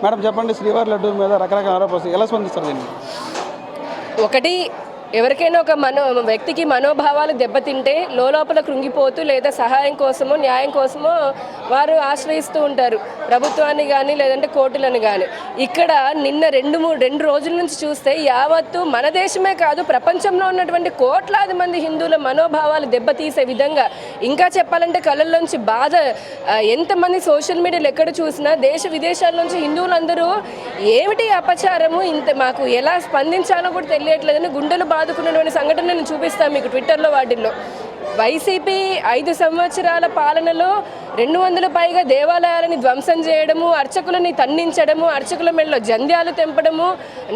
Madam చెప్పండి, శ్రీవారి లడ్డు మీద రకరకాల ఆరోపణలు ఎలా స్పందిస్తారు దీన్ని? ఒకటి, ఎవరికైనా ఒక వ్యక్తికి మనోభావాలు దెబ్బతింటే లోపల కృంగిపోతూ లేదా సహాయం కోసమో న్యాయం కోసమో వారు ఆశ్రయిస్తూ ఉంటారు ప్రభుత్వాన్ని కానీ లేదంటే కోర్టులను కానీ. ఇక్కడ నిన్న రెండు రోజుల నుంచి చూస్తే యావత్తు మన దేశమే కాదు ప్రపంచంలో ఉన్నటువంటి కోట్లాది మంది హిందువుల మనోభావాలు దెబ్బతీసే విధంగా, ఇంకా చెప్పాలంటే కళ్ళల్లోంచి బాధ, ఎంతమంది సోషల్ మీడియాలో ఎక్కడ చూసినా దేశ విదేశాల నుంచి హిందువులందరూ ఏమిటి అపచారము, ఇంత మాకు ఎలా స్పందించాలో కూడా తెలియట్లేదని గుండెలు బాదుకున్నటువంటి సంఘటన నేను చూపిస్తాను మీకు ట్విట్టర్లో వాటిల్లో. వైసీపీ 5 సంవత్సరాల పాలనలో 200 పైగా దేవాలయాలని ధ్వంసం చేయడము, అర్చకులని తన్నించడము, అర్చకుల మెడలో జంధ్యాలు తెంపడము,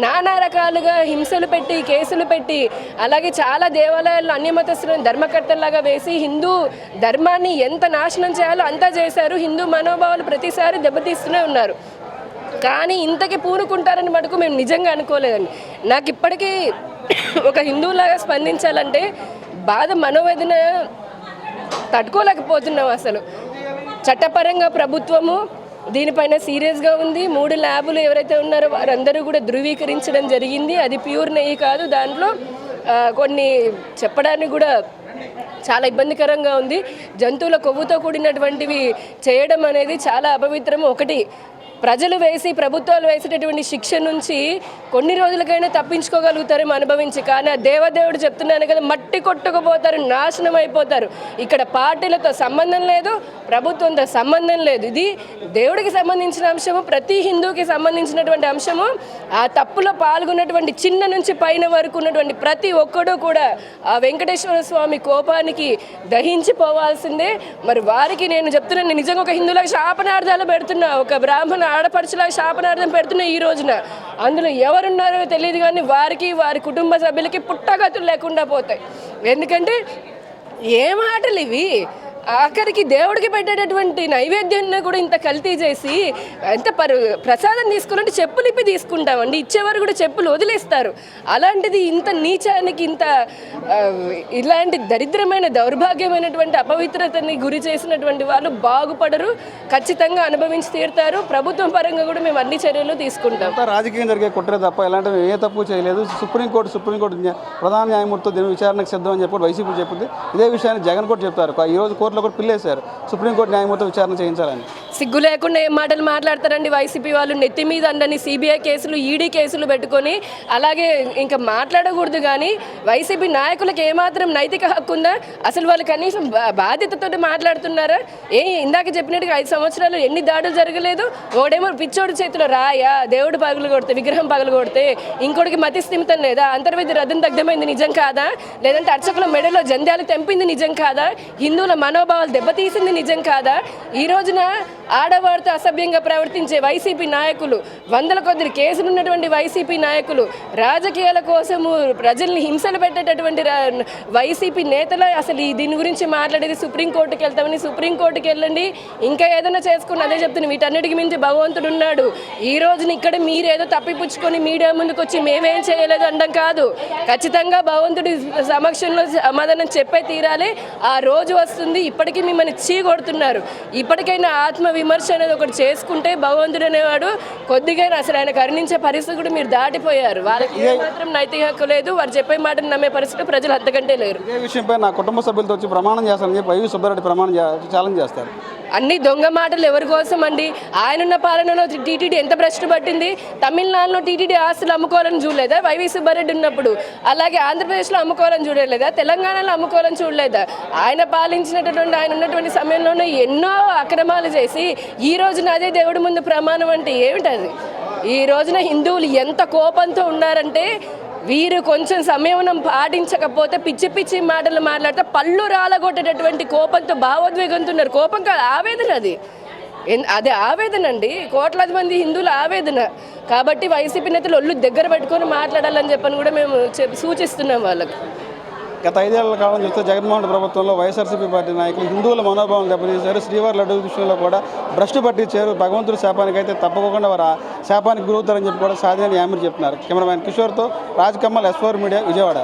నానా రకాలుగా హింసలు పెట్టి కేసులు పెట్టి, అలాగే చాలా దేవాలయాల్లో అన్యమతస్తులను ధర్మకర్తల్లాగా వేసి హిందూ ధర్మాన్ని ఎంత నాశనం చేయాలో అంతా చేశారు. హిందూ మనోభావాలు ప్రతిసారి దెబ్బతీస్తూనే ఉన్నారు. కానీ ఇంతకీ పూనుకుంటారని మటుకు మేము నిజంగా అనుకోలేదండి. నాకు ఇప్పటికీ ఒక హిందువులాగా స్పందించాలంటే బాధ, మనోవేదన తట్టుకోలేకపోతున్నాం. అసలు చట్టపరంగా ప్రభుత్వము దీనిపైన సీరియస్గా ఉంది. 3 ల్యాబులు ఎవరైతే ఉన్నారో వారందరూ కూడా ధృవీకరించడం జరిగింది. అది ప్యూర్ నెయ్యి కాదు, దాంట్లో కొన్ని చెప్పడానికి కూడా చాలా ఇబ్బందికరంగా ఉంది. జంతువుల కొవ్వుతో కూడినటువంటివి చేయడం అనేది చాలా అపవిత్రము. ఒకటి, ప్రజలు ప్రభుత్వాలు వేసేటటువంటి శిక్ష నుంచి కొన్ని రోజులకైనా తప్పించుకోగలుగుతారేమో అనుభవించి, కానీ ఆ దేవదేవుడు చెప్తున్నాను కదా, మట్టి కొట్టుకుపోతారు, నాశనం అయిపోతారు. ఇక్కడ పార్టీలతో సంబంధం లేదు, ప్రభుత్వంతో సంబంధం లేదు. ఇది దేవుడికి సంబంధించిన అంశము, ప్రతి హిందూకి సంబంధించినటువంటి అంశము. ఆ తప్పులో పాల్గొన్నటువంటి చిన్న నుంచి పైన వరకు ఉన్నటువంటి ప్రతి ఒక్కడూ కూడా ఆ వెంకటేశ్వర స్వామి కోపానికి దహించిపోవాల్సిందే. మరి వారికి నేను చెప్తున్నాను, నిజంగా ఒక హిందువులకు శాపనార్థాలు పెడుతున్నా, ఒక బ్రాహ్మణ ఆడపడుచులాగా శాపనార్థం పెడుతున్నా ఈ రోజున. అందులో ఎవరున్నారో తెలియదు, కానీ వారికి వారి కుటుంబ సభ్యులకి పుట్టగతులు లేకుండా పోతాయి. ఎందుకంటే ఏ మాటలు ఇవి! ఆఖరికి దేవుడికి పెట్టేటటువంటి నైవేద్యాన్ని కూడా ఇంత కల్తీ చేసి, ఎంత ప్రసాదం తీసుకున్నట్టు చెప్పులు ఇప్పి తీసుకుంటామండి, ఇచ్చేవారు కూడా చెప్పులు వదిలేస్తారు. అలాంటిది ఇంత నీచానికి, ఇంత ఇలాంటి దరిద్రమైన దౌర్భాగ్యమైనటువంటి అపవిత్రతని గురి చేసినటువంటి వాళ్ళు బాగుపడరు, ఖచ్చితంగా అనుభవించి తీరుతారు. ప్రభుత్వం పరంగా కూడా మేము అన్ని చర్యలు తీసుకుంటాం. రాజకీయం జరిగే కుట్రే తప్ప ఎలాంటివి ఏ తప్పు చేయలేదు. సుప్రీంకోర్టు ప్రధాన న్యాయమూర్తితో దీని విచారణకు సిద్ధం అని చెప్పి వైసీపీ చెప్పింది. ఇదే విషయాన్ని జగన్ కూడా చెప్తారు. ఈరోజు కోర్టులో కూడా పిల్లేశారు, సుప్రీంకోర్టు న్యాయమూర్తి విచారణ చేయించాలని. సిగ్గు లేకుండా ఏం మాటలు మాట్లాడతారండి వైసీపీ వాళ్ళు. నెత్తి మీద అండని సిబిఐ కేసులు, ఈడీ కేసులు పెట్టుకొని అలాగే ఇంకా మాట్లాడకూడదు. కానీ వైసీపీ నాయకులకు ఏమాత్రం నైతిక హక్కు ఉందా? అసలు వాళ్ళు కనీసం బాధ్యతతో మాట్లాడుతున్నారా? ఇందాక చెప్పినట్టుగా 5 సంవత్సరాలు ఎన్ని దాడులు జరగలేదు? ఓడేమో పిచ్చోడి చేతిలో రాయా, దేవుడు పగలు కొడితే, విగ్రహం పగలు కొడితే, ఇంకోటికి మతి స్థిమితం లేదా? అంతర్వేది రథం దగ్ధమైంది నిజం కాదా? లేదంటే అర్చకుల మెడలో జంధ్యాలు తెంపింది నిజం కాదా? హిందువుల మనోభావాలు దెబ్బతీసింది నిజం కాదా? ఈ రోజున ఆడవారితో అసభ్యంగా ప్రవర్తించే వైసీపీ నాయకులు, 100 కొద్ది కేసులు ఉన్నటువంటి వైసీపీ నాయకులు, రాజకీయాల కోసము ప్రజల్ని హింసలు పెట్టేటటువంటి వైసీపీ నేతలు అసలు దీని గురించి మాట్లాడేది సుప్రీంకోర్టుకి వెళ్తామని. సుప్రీంకోర్టుకి వెళ్ళండి, ఇంకా ఏదైనా చేసుకుని అదే చెప్తున్నాను. వీటన్నిటికి మించి భగవంతుడు ఉన్నాడు. ఈ రోజున ఇక్కడ మీరేదో తప్పిపుచ్చుకొని మీడియా ముందుకు వచ్చి మేమేం చేయలేదు అనడం కాదు. ఖచ్చితంగా భగవంతుడి సమక్షంలో సమాధానం చెప్పే తీరాలి. ఆ రోజు వస్తుంది. ఇప్పటికీ మిమ్మల్ని చీకొడుతున్నారు. ఇప్పటికైనా ఆత్మవిమర్శ అనేది ఒకటి చేసుకుంటే భగవంతుడు అనేవాడు కొద్దిగా అసలు ఆయన కరుణించే పరిస్థితి కూడా మీరు దాటిపోయారు. వాళ్ళకి మాత్రం నైతిక హక్కు లేదు. వారు చెప్పే మాటను నమ్మే పరిస్థితి ప్రజలు అంతకంటే లేరు. ఈ విషయంపై నా కుటుంబ సభ్యులతో వచ్చి ప్రమాణం చేస్తారని చెప్పి వైవి సుబ్బారెడ్డి ప్రమాణం ఛాలెంజ్ చేస్తారు. అన్ని దొంగ మాటలు ఎవరి కోసం అండి? ఆయనున్న పాలనలో టీటీడీ ఎంత భ్రష్టు పట్టింది? తమిళనాడులో టీటీడీ ఆస్తులు అమ్ముకోవాలని చూడలేదా వైవి సుబ్బారెడ్డి ఉన్నప్పుడు? అలాగే ఆంధ్రప్రదేశ్లో అమ్ముకోవాలని చూడలేదా? తెలంగాణలో అమ్ముకోవాలని చూడలేదా? ఆయన పాలించినటువంటి, ఆయన ఉన్నటువంటి సమయంలోనే ఎన్నో అక్రమాలు చేసి ఈ రోజున అదే దేవుడి ముందు ప్రమాణం అంటే ఏమిటది? ఈ రోజున హిందువులు ఎంత కోపంతో ఉన్నారంటే, వీరు కొంచెం సంయమనం పాటించకపోతే పిచ్చి పిచ్చి మాటలు మాట్లాడితే పళ్ళు రాలగొట్టేటటువంటి కోపంతో, భావోద్వేగంతో ఉన్నారు. కోపం కాదు, ఆవేదన. అది ఆవేదన అండి, కోట్లాది మంది హిందువుల ఆవేదన. కాబట్టి వైసీపీ నేతలు ఒళ్ళు దగ్గర పెట్టుకొని మాట్లాడాలని చెప్పని కూడా మేము సూచిస్తున్నాం వాళ్ళకి. గత 5 ఏళ్ల కాలం చూస్తే జగన్మోహన్ ప్రభుత్వంలో వైఎస్ఆర్సీపీ పార్టీ నాయకులు హిందువుల మనోభావం దెబ్బతీశారు. శ్రీవారి లడ్డు విషయంలో కూడా భ్రష్టు పట్టించారు. భగవంతుడి శాపానికైతే తప్పకుండా వారు ఆ శాపానికి గురవుతారని చెప్పి కూడా సాధిని యామూరి చెప్తున్నారు. కెమెరామ్యాన్ కిషోర్తో రాజ్ కమ్మల్, S4 మీడియా, విజయవాడ.